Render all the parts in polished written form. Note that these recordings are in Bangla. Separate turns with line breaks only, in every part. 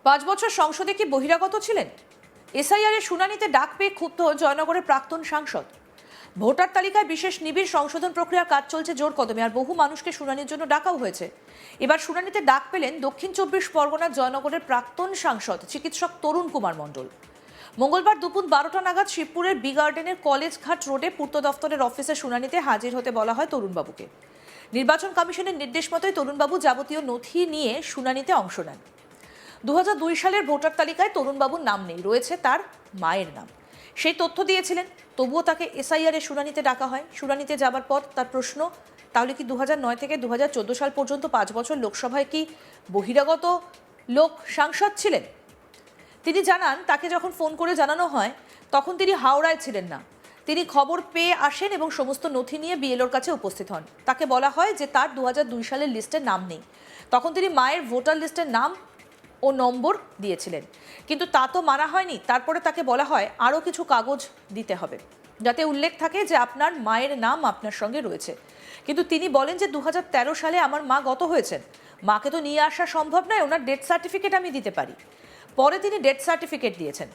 5 বছর সংসদে কি বহিরাগত ছিলেন? এসআইআর এর শুনানিতে ডাক পেয়ে ক্ষুব্ধ জয়নগরের প্রাক্তন সাংসদ। ভোটার তালিকায় বিশেষ নিবিড় সংশোধন প্রক্রিয়ার কাজ চলছে জোর কদমে, আর বহু মানুষকে শুনানির জন্য ডাকাও হয়েছে। এবার শুনানিতে ডাক পেলেন দক্ষিণ 24 পরগনার জয়নগরের প্রাক্তন সাংসদ চিকিৎসক তরুণ কুমার মণ্ডল। মঙ্গলবার দুপুর 12টা নাগাদ শিবপুরের বি গার্ডেনের কলেজ ঘাট রোডে পূর্ত দফতরের অফিসে শুনানিতে হাজির হতে বলা হয় তরুণবাবুকে। নির্বাচন কমিশনের নির্দেশ মতোই তরুণবাবু যাবতীয় নথি নিয়ে শুনানিতে অংশ নেন। 2002 সালের ভোটার তালিকায় তরুণবাবুর নাম নেই, রয়েছে তার মায়ের নাম। সেই তথ্য দিয়েছিলেন, তবুও তাকে এসআইআর এর শুনানিতে ডাকা হয়। শুনানিতে যাবার পর তার প্রশ্ন, তাহলে কি 2009 থেকে 2014 সাল পর্যন্ত 5 বছর লোকসভায় কি বহিরাগত লোক সাংসদ ছিলেন? তিনি জানান, তাকে যখন ফোন করে জানানো হয় তখন তিনি হাওড়ায় ছিলেন না। তিনি খবর পেয়ে আসেন এবং সমস্ত নথি নিয়ে বিএলওর কাছে উপস্থিত হন। তাকে বলা হয় যে তার 2002 সালের লিস্টে নাম নেই। তখন তিনি মায়ের ভোটার লিস্টের নাম ও নম্বর দিয়েছিলেন, কিন্তু তা তো মানা হয়নি। তারপরে তাকে বলা হয় আরও কিছু কাগজ দিতে হবে, যাতে উল্লেখ থাকে যে আপনার মায়ের নাম আপনার সঙ্গে রয়েছে। কিন্তু তিনি বলেন যে 2013 সালে আমার মা গত হয়েছেন, মাকে তো নিয়ে আসা সম্ভব নয়, ওনার ডেথ সার্টিফিকেট আমি দিতে পারি। পরে তিনি ডেথ সার্টিফিকেট দিয়েছেন।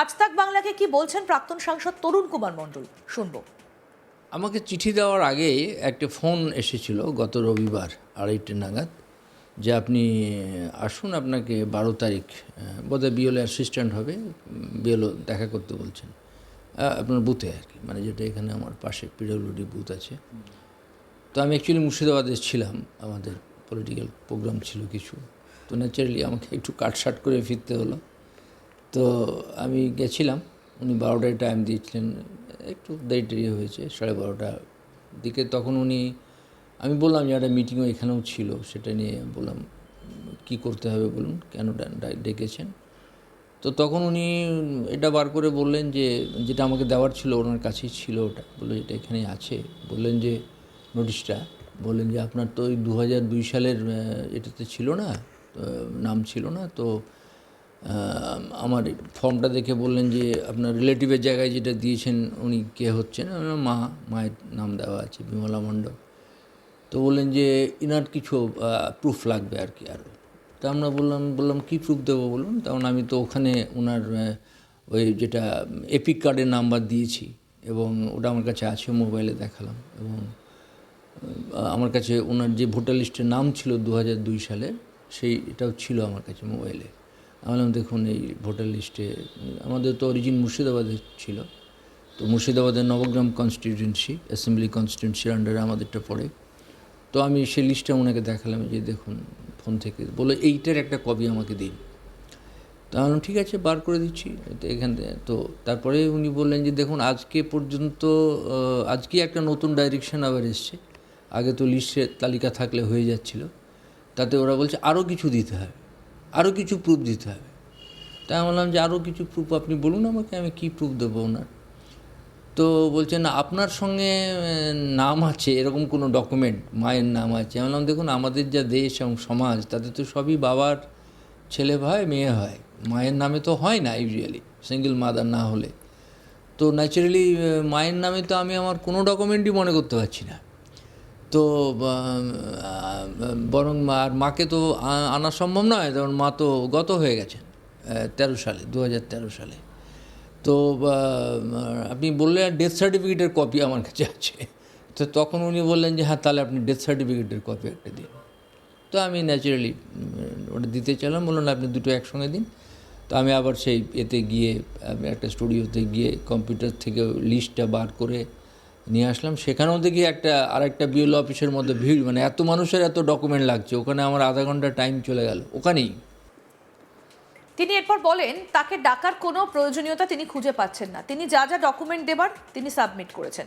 আজ তাক বাংলাকে কি বলছেন প্রাক্তন সাংসদ তরুণ কুমার মণ্ডল, শুনবো।
আমাকে চিঠি দেওয়ার আগে একটা ফোন এসেছিল গত রবিবার 2:30 নাগাদ, যে আপনি আসুন, আপনাকে 12 তারিখ বোধহয় বিএলও অ্যাসিস্ট্যান্ট হবে, বিএলও দেখা করতে বলছেন আপনার বুথে আর কি, মানে যেটা এখানে আমার পাশে পিডব্লিউডি বুথ আছে। তো আমি অ্যাকচুয়ালি মুর্শিদাবাদে ছিলাম, আমাদের পলিটিক্যাল প্রোগ্রাম ছিল কিছু, তো ন্যাচারালি আমাকে একটু কাটসাট করে ফিরতে হলো। তো আমি গেছিলাম, উনি 12টায় টাইম দিয়েছিলেন, একটু দেরি হয়েছে 12:30টার দিকে। তখন আমি বললাম যে একটা মিটিংও এখানেও ছিল, সেটা নিয়ে বললাম কি করতে হবে বলুন, কেন ডেকেছেন। তো তখন উনি এটা বার করে বললেন যে যেটা আমাকে দেওয়ার ছিল ওনার কাছেই ছিল, ওটা বললো এটা এখানেই আছে। বললেন যে নোটিশটা, বললেন যে আপনার তো ওই 2002 সালের এটাতে ছিল না, নাম ছিল না, তো আমার ফর্মটা দেখে বললেন যে আপনার রিলেটিভের জায়গায় যেটা দিয়েছেন উনি কে হচ্ছেন, মায়ের নাম দেওয়া আছে বিমলা মণ্ডল। তো বললেন যে ইনার কিছু প্রুফ লাগবে আর কি আরও। তা আমরা বললাম কী প্রুফ দেবো বলুন। তখন আমি তো ওখানে ওনার ওই যেটা এপিক কার্ডের নাম্বার দিয়েছি এবং ওটা আমার কাছে আছে, মোবাইলে দেখালাম। এবং আমার কাছে ওনার যে ভোটার লিস্টের নাম ছিল 2002 সালের, এটাও ছিল আমার কাছে মোবাইলে। আমি বললাম দেখুন এই ভোটার লিস্টে আমাদের তো অরিজিন মুর্শিদাবাদের ছিল, তো মুর্শিদাবাদের নবগ্রাম কনস্টিটিউয়েন্সি, অ্যাসেম্বলি কনস্টিটিউয়েন্সির আন্ডারে আমাদেরটা পড়ে। তো আমি সেই লিস্টটা ওনাকে দেখালাম যে দেখুন ফোন থেকে, বলে এইটার একটা কপি আমাকে দিন। তো আমি ঠিক আছে, বার করে দিচ্ছি এখান থেকে। তো তারপরে উনি বললেন যে দেখুন আজকে পর্যন্ত আজকে একটা নতুন ডাইরেকশন আবার এসছে, আগে তো লিস্টের তালিকা থাকলে হয়ে যাচ্ছিল, তাতে ওরা বলছে আরও কিছু দিতে হবে, আরও কিছু প্রুফ দিতে হবে। তাই আমি বললাম যে আরও কিছু প্রুফ আপনি বলুন আমাকে, আমি কী প্রুফ দেবো ওনার। তো বলছেন না আপনার সঙ্গে নাম আছে এরকম কোনো ডকুমেন্ট, মায়ের নাম আছে। আমি বললাম দেখুন আমাদের যা দেশ এবং সমাজ, তাতে তো সবই বাবার ছেলে হয় মেয়ে হয়, মায়ের নামে তো হয় না ইউজুয়ালি, সিঙ্গেল মাদার না হলে। তো ন্যাচারালি মায়ের নামে তো আমি আমার কোনো ডকুমেন্টই মনে করতে পারছি না। তো বরং আর মাকে তো আনা সম্ভব নয়, কারণ মা তো গত হয়ে গেছেন 2013 সালে। তো আপনি বললেন ডেথ সার্টিফিকেটের কপি আমার কাছে আছে। তো তখন উনি বললেন যে হ্যাঁ তাহলে আপনি ডেথ সার্টিফিকেটের কপি একটা দিন। তো আমি ন্যাচারালি ওটা দিতে চাইলাম, বললাম আপনি দুটো একসঙ্গে দিন। তো আমি আবার সেই এতে গিয়ে আমি একটা স্টুডিওতে গিয়ে কম্পিউটার থেকে লিস্টটা বার করে নিয়ে আসলাম। সেখানেও দেখি আরেকটা বিএলও অফিসের মধ্যে ভিড়, মানে এত মানুষের এত ডকুমেন্ট লাগছে, ওখানে আমার আধা ঘন্টা টাইম চলে গেল ওখানেই।
তিনি এরপর বলেন তাকে ডাকার কোনো প্রয়োজনীয়তা তিনি খুঁজে পাচ্ছেন না। তিনি যা যা ডকুমেন্ট দেবার তিনি সাবমিট করেছেন।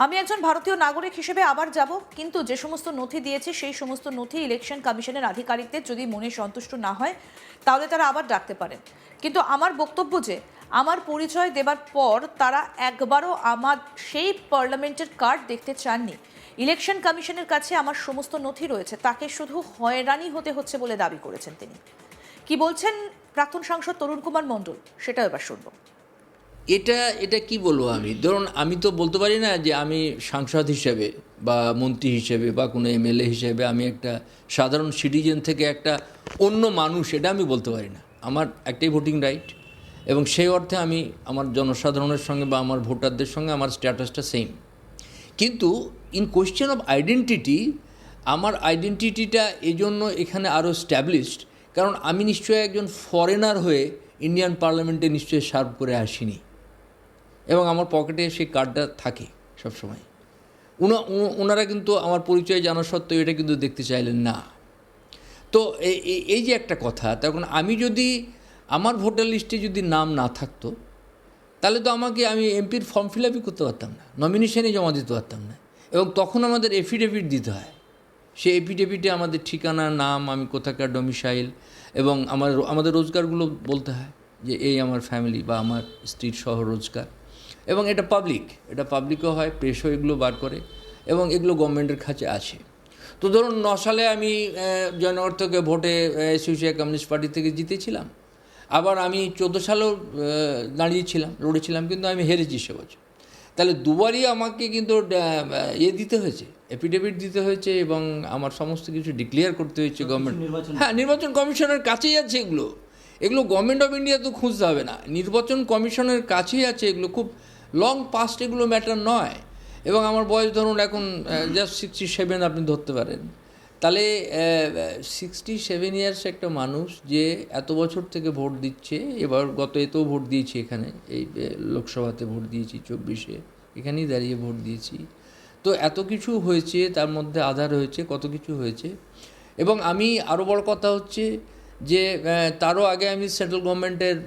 আমি একজন ভারতীয় নাগরিক হিসেবে আবার যাব, কিন্তু যে সমস্ত নথি দিয়েছি সেই সমস্ত নথি ইলেকশন কমিশনের আধিকারিকদের যদি মনে সন্তুষ্ট না হয় তাহলে তারা আবার ডাকতে পারেন। কিন্তু আমার বক্তব্য যে আমার পরিচয় দেবার পর তারা একবারও আমার সেই পার্লামেন্টের কার্ড দেখতে চাননি। ইলেকশন কমিশনের কাছে আমার সমস্ত নথি রয়েছে, তাকে শুধু হয়রানি হতে হচ্ছে বলে দাবি করেছেন তিনি। কি বলছেন প্রাক্তন সাংসদ তরুণ কুমার মণ্ডল, সেটাও এবার শুনবো।
এটা কি বলবো আমি, ধরুন আমি তো বলতে পারি না যে আমি সাংসদ হিসেবে বা মন্ত্রী হিসেবে বা কোনো এমএলএ হিসেবে আমি একটা সাধারণ সিটিজেন থেকে একটা অন্য মানুষ, এটা আমি বলতে পারি না। আমার একটাই ভোটিং রাইট, এবং সেই অর্থে আমি আমার জনসাধারণের সঙ্গে বা আমার ভোটারদের সঙ্গে আমার স্ট্যাটাসটা সেম। কিন্তু ইন কোয়েশ্চেন অফ আইডেন্টিটি, আমার আইডেন্টিটিটা এই জন্য এখানে আরও স্ট্যাবলিশড, কারণ আমি নিশ্চয়ই একজন ফরেনার হয়ে ইন্ডিয়ান পার্লামেন্টে নিশ্চয়ই সার্ভ করে আসিনি, এবং আমার পকেটে সেই কার্ডটা থাকে সবসময়। ওনারা কিন্তু আমার পরিচয় জানা সত্ত্বেও এটা কিন্তু দেখতে চাইলেন না। তো এই যে একটা কথা, তখন আমি যদি আমার ভোটার লিস্টে যদি নাম না থাকতো, তাহলে তো আমি এমপির ফর্ম ফিল আপই করতে পারতাম না, নমিনেশনে জমা দিতে পারতাম না, এবং তখন আমাদের এফিডেভিট দিতে হয়। সেই এফিডেভিটে আমাদের ঠিকানা, নাম, আমি কোথাকার ডোমিসাইল, এবং আমাদের রোজগারগুলো বলতে হয় যে এই আমার ফ্যামিলি বা আমার স্ত্রীর সহ রোজগার, এবং এটা পাবলিকও হয়, প্রেসও এগুলো বার করে, এবং এগুলো গভর্নমেন্টের কাছে আছে। তো ধরুন 9 সালে আমি জয়নগর থেকে ভোটে এসইউসিআই কমিউনিস্ট পার্টি থেকে জিতেছিলাম, আবার আমি 14 সালেও লড়েছিলাম, কিন্তু আমি হেরেছি সে বছর। তাহলে দুবারই আমাকে কিন্তু দিতে হয়েছে, এফিডেভিট দিতে হয়েছে, এবং আমার সমস্ত কিছু ডিক্লেয়ার করতে হয়েছে গভর্নমেন্ট। হ্যাঁ, নির্বাচন কমিশনের কাছেই আছে এগুলো গভর্নমেন্ট অফ ইন্ডিয়া তো খুঁজতে হবে না, নির্বাচন কমিশনের কাছেই আছে এগুলো। খুব লং পাস্ট এগুলো ম্যাটার নয়। এবং আমার বয়স ধরুন এখন জাস্ট 67 আপনি ধরতে পারেন। তাহলে 67 ইয়ার্স একটা মানুষ যে এত বছর থেকে ভোট দিচ্ছে, এবার এতেও ভোট দিয়েছি, এখানে এই লোকসভাতে ভোট দিয়েছি 24-এ, এখানেই দাঁড়িয়ে ভোট দিয়েছি। তো এত কিছু হয়েছে, তার মধ্যে আধার হয়েছে, কত কিছু হয়েছে। এবং আমি আরও বড় কথা হচ্ছে যে তারও আগে আমি সেন্ট্রাল গভর্নমেন্টের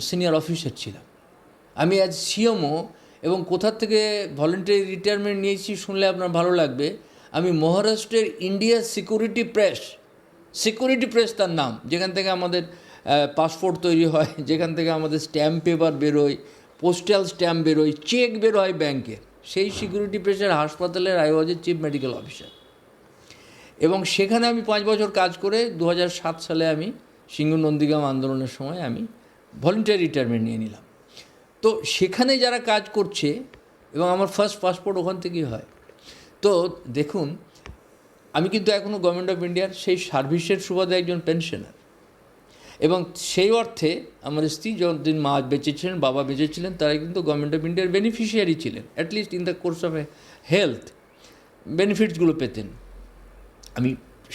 সিনিয়র অফিসার ছিলাম। আমি আজ সিএমও, এবং কোথা থেকে ভলেন্টারি রিটায়ারমেন্ট নিয়েছি শুনলে আপনার ভালো লাগবে। আমি মহারাষ্ট্রের ইন্ডিয়া সিকিউরিটি প্রেস তার নাম, যেখান থেকে আমাদের পাসপোর্ট তৈরি হয়, যেখান থেকে আমাদের স্ট্যাম্প পেপার বেরোয়, পোস্টাল স্ট্যাম্প বেরোয়, চেক বেরোয় ব্যাংকের, সেই সিকিউরিটি প্রেসের হাসপাতালের I was A chief medical officer. এবং সেখানে আমি 5 বছর কাজ করে 2007 সালে আমি সিঙ্গুর নন্দীগ্রাম আন্দোলনের সময় আমি ভলেন্টারি রিটায়ারমেন্ট নিয়ে নিলাম। তো সেখানে যারা কাজ করছে, এবং আমার ফার্স্ট পাসপোর্ট ওখান থেকেই হয়। তো দেখুন, আমি কিন্তু এখনও গভর্নমেন্ট অফ ইন্ডিয়ার সেই সার্ভিসের সুবাদে একজন পেনশনার, এবং সেই অর্থে আমার স্ত্রী যতদিন মা বেঁচেছিলেন, বাবা বেঁচেছিলেন, তারা কিন্তু গভর্নমেন্ট অফ ইন্ডিয়ার বেনিফিশিয়ারি ছিলেন, at least in the course of health বেনিফিটসগুলো পেতেন। আমি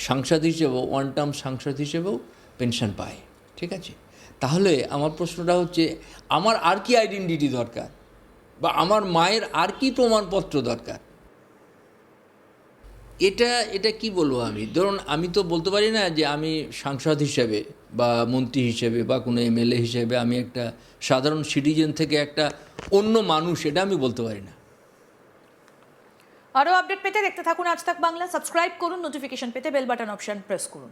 সাংসদ হিসেবেও, ওয়ান টার্ম সাংসদ হিসেবেও পেনশন পাই, ঠিক আছে। তাহলে আমার প্রশ্নটা হচ্ছে, আমার আর কি আইডেন্টিটি দরকার, বা আমার মায়ের আর কি প্রমাণপত্র দরকার? এটা কি বলবো আমি? ধরুন, আমি তো বলতে পারি না যে আমি সাংসদ হিসেবে বা মন্ত্রী হিসেবে বা কোনো এমএলএ হিসেবে আমি একটা সাধারণ সিটিজেন থেকে একটা অন্য মানুষ, এটা আমি বলতে পারি না।
আরও আপডেট পেতে দেখতে থাকুন আজ তাক বাংলা। সাবস্ক্রাইব করুন, নোটিফিকেশন পেতে বেল বাটন অপশন প্রেস করুন।